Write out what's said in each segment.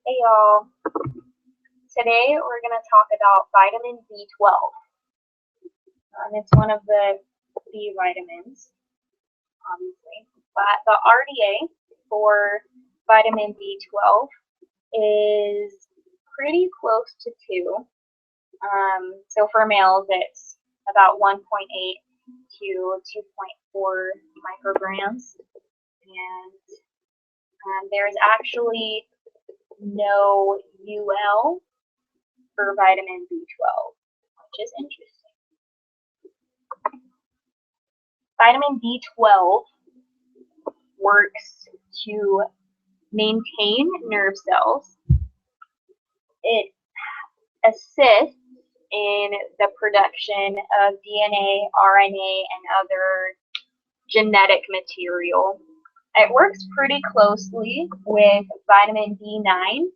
Hey y'all, today we're going to talk about vitamin B12. It's one of the B vitamins, obviously, but the RDA for vitamin B12 is pretty close to 2. So for males, it's about 1.8 to 2.4 micrograms, and there's actually no UL for vitamin B12, which is interesting. Vitamin B12 works to maintain nerve cells. It assists in the production of DNA, RNA, and other genetic material. It works pretty closely with vitamin B9,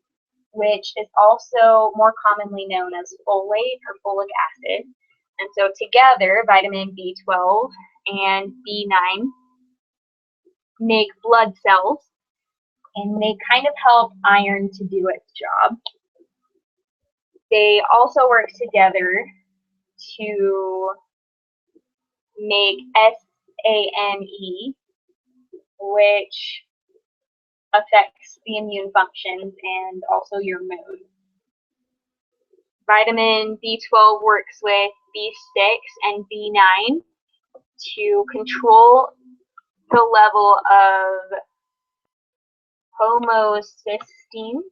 which is also more commonly known as folate or folic acid. And so together, vitamin B12 and B9 make blood cells, and they kind of help iron to do its job. They also work together to make SAMe, which affects the immune functions and also your mood. Vitamin B12 works with B6 and B9 to control the level of homocysteine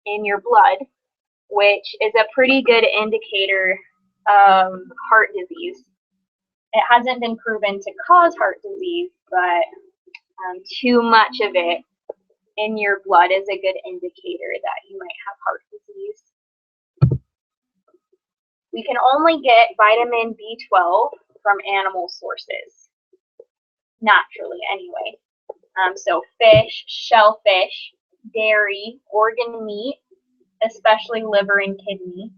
in your blood, which is a pretty good indicator of heart disease. It hasn't been proven to cause heart disease, but too much of it in your blood is a good indicator that you might have heart disease. We can only get vitamin B12 from animal sources, naturally anyway. So fish, shellfish, dairy, organ meat, especially liver and kidney,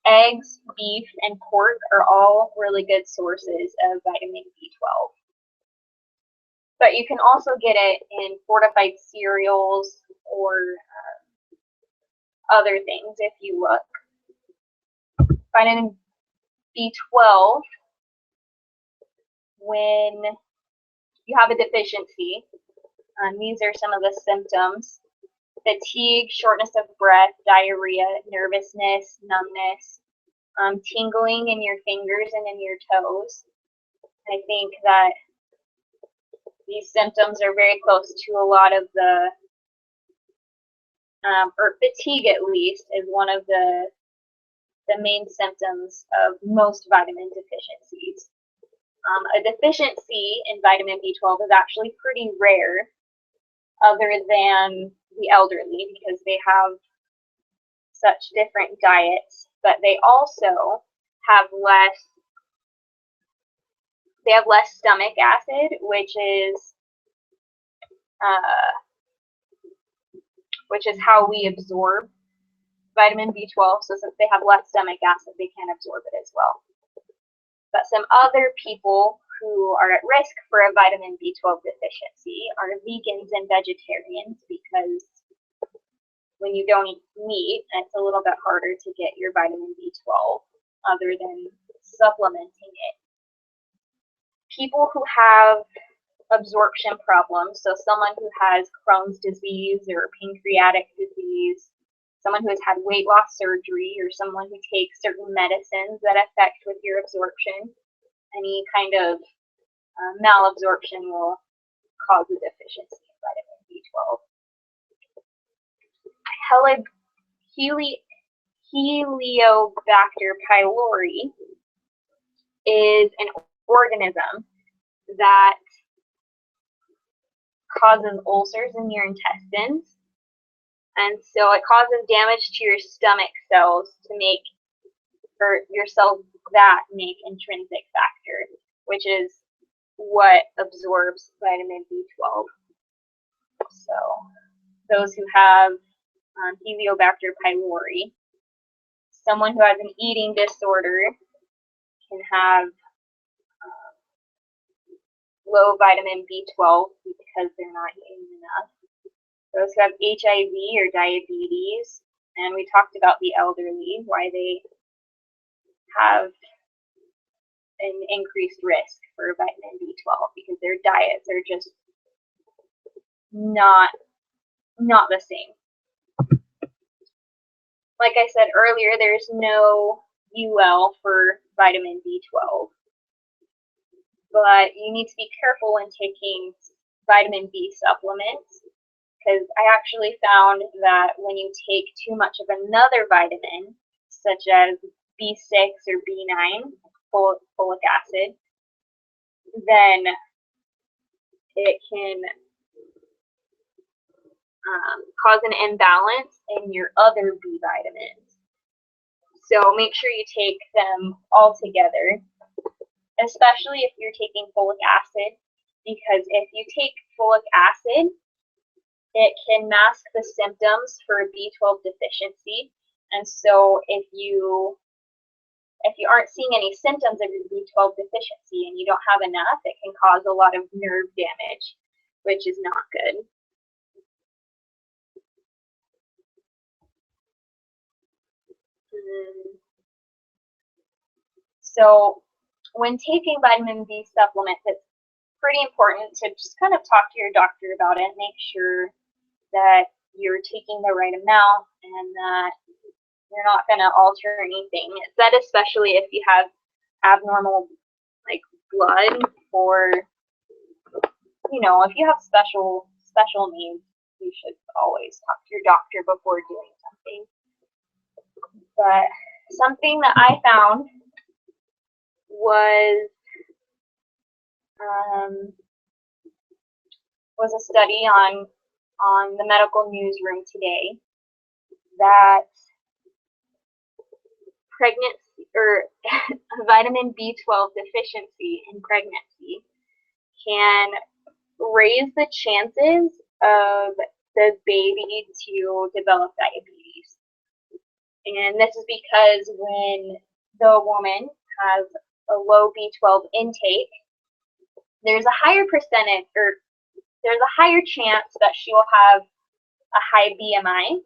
eggs, beef, and pork are all really good sources of vitamin B12. But you can also get it in fortified cereals or other things if you look. Vitamin B12, when you have a deficiency, these are some of the symptoms: fatigue, shortness of breath, diarrhea, nervousness, numbness, tingling in your fingers and in your toes. I think that these symptoms are very close to a lot of the, or fatigue at least, is one of the main symptoms of most vitamin deficiencies. A deficiency in vitamin B12 is actually pretty rare, other than the elderly, because they have such different diets, but they also have less stomach acid, which is how we absorb vitamin B12. So since they have less stomach acid, they can absorb it as well. But some other people who are at risk for a vitamin B12 deficiency are vegans and vegetarians, because when you don't eat meat, it's a little bit harder to get your vitamin B12 other than supplementing it. People who have absorption problems, so someone who has Crohn's disease or pancreatic disease, someone who has had weight loss surgery, or someone who takes certain medicines that affect with your absorption, any kind of malabsorption will cause a deficiency in vitamin B12. Helicobacter pylori is an organism that causes ulcers in your intestines, and so it causes damage to your stomach cells to make, or your cells that make intrinsic factor, which is what absorbs vitamin B12. So those who have Helicobacter pylori, someone who has an eating disorder can have low vitamin B12 because they're not eating enough. those who have HIV or diabetes, and we talked about the elderly, why they have an increased risk for vitamin B12 because their diets are just not the same. Like I said earlier, there's no UL for vitamin B12, but you need to be careful when taking vitamin B supplements, because I actually found that when you take too much of another vitamin, such as B6 or B9, folic acid, then it can cause an imbalance in your other B vitamins. So make sure you take them all together, especially if you're taking folic acid, because if you take folic acid, it can mask the symptoms for B12 deficiency. And so if you aren't seeing any symptoms of your B12 deficiency and you don't have enough, it can cause a lot of nerve damage, which is not good. So when taking vitamin B supplements, it's pretty important to just kind of talk to your doctor about it, make sure that you're taking the right amount and that you're not going to alter anything. It's that especially if you have abnormal blood, or if you have special needs, you should always talk to your doctor before doing something. But something that I found was a study on the medical newsroom today that pregnancy or vitamin B12 deficiency in pregnancy can raise the chances of the baby to develop diabetes. And this is because when the woman has a low B12 intake, there's a higher percentage, or there's a higher chance that she will have a high BMI,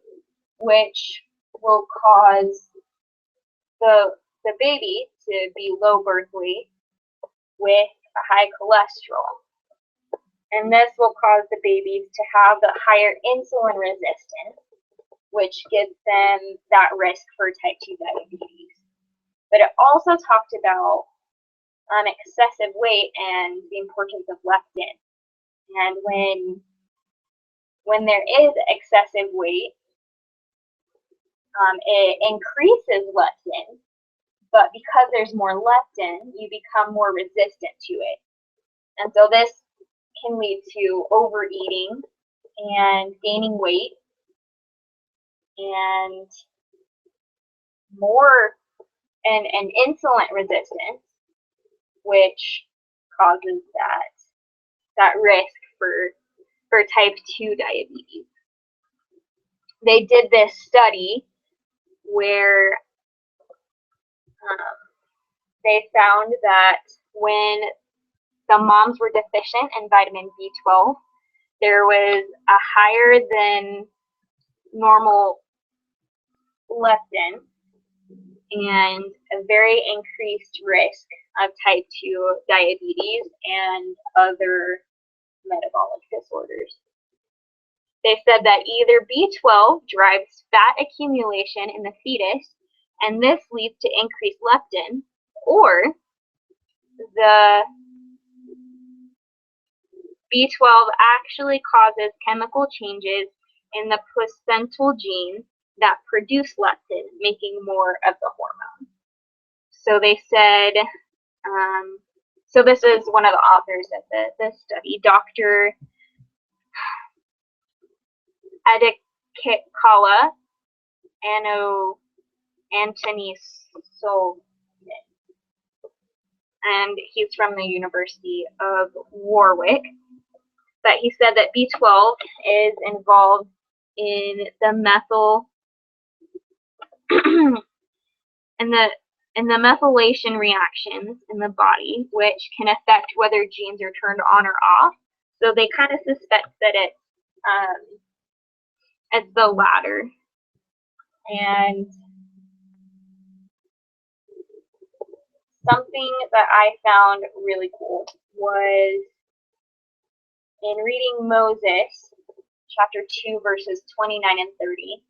which will cause the baby to be low birth weight with a high cholesterol. And this will cause the babies to have the higher insulin resistance, which gives them that risk for type 2 diabetes. But it also talked about excessive weight and the importance of leptin. And when there is excessive weight, it increases leptin, but because there's more leptin, you become more resistant to it. And so this can lead to overeating and gaining weight and and insulin resistance, which causes that risk for type 2 diabetes. They did this study where they found that when the moms were deficient in vitamin B12, there was a higher than normal leptin and a very increased risk of type 2 diabetes and other metabolic disorders. They said that either B12 drives fat accumulation in the fetus, and this leads to increased leptin, or the B12 actually causes chemical changes in the placental genes that produce leptin, making more of the hormone. So they said, so this is one of the authors of this study, Dr. Adekala Antony Solomon, and he's from the University of Warwick. But he said that B12 is involved in the methylation reactions in the body, which can affect whether genes are turned on or off. So they kind of suspect that it's It's the latter. And something that I found really cool was in reading Moses, chapter 2, verses 29 and 30.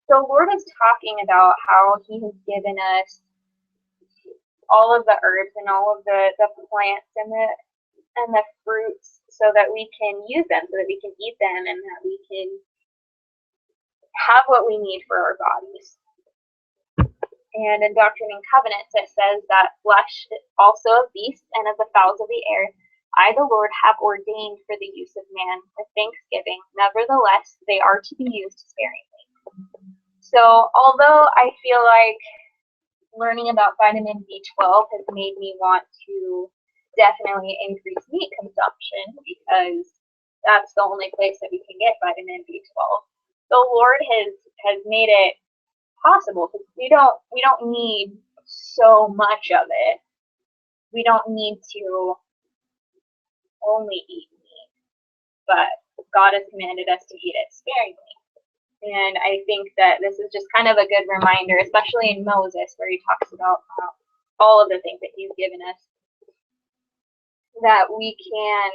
The Lord is talking about how He has given us all of the herbs and all of the plants and the fruits so that we can use them, so that we can eat them, and that we can have what we need for our bodies. And in Doctrine and Covenants, it says that flesh also of beasts and of the fowls of the air, I, the Lord, have ordained for the use of man for thanksgiving. Nevertheless, they are to be used sparingly. So, although I feel like learning about vitamin B12 has made me want to definitely increase meat consumption, because that's the only place that we can get vitamin B12. The Lord has made it possible, because we don't need so much of it. We don't need to only eat meat, but God has commanded us to eat it sparingly. And I think that this is just kind of a good reminder, especially in Moses, where he talks about all of the things that he's given us, that we can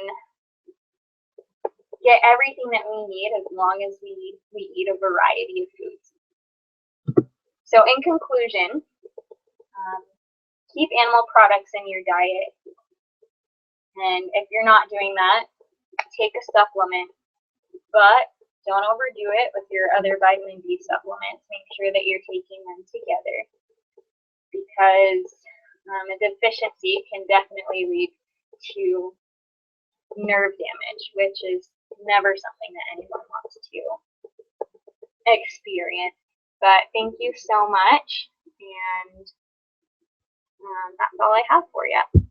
get everything that we need as long as we eat a variety of foods. So in conclusion, keep animal products in your diet. And if you're not doing that, take a supplement. But don't overdo it with your other vitamin D supplements. Make sure that you're taking them together, because a deficiency can definitely lead to nerve damage, which is never something that anyone wants to experience. But thank you so much, and that's all I have for you.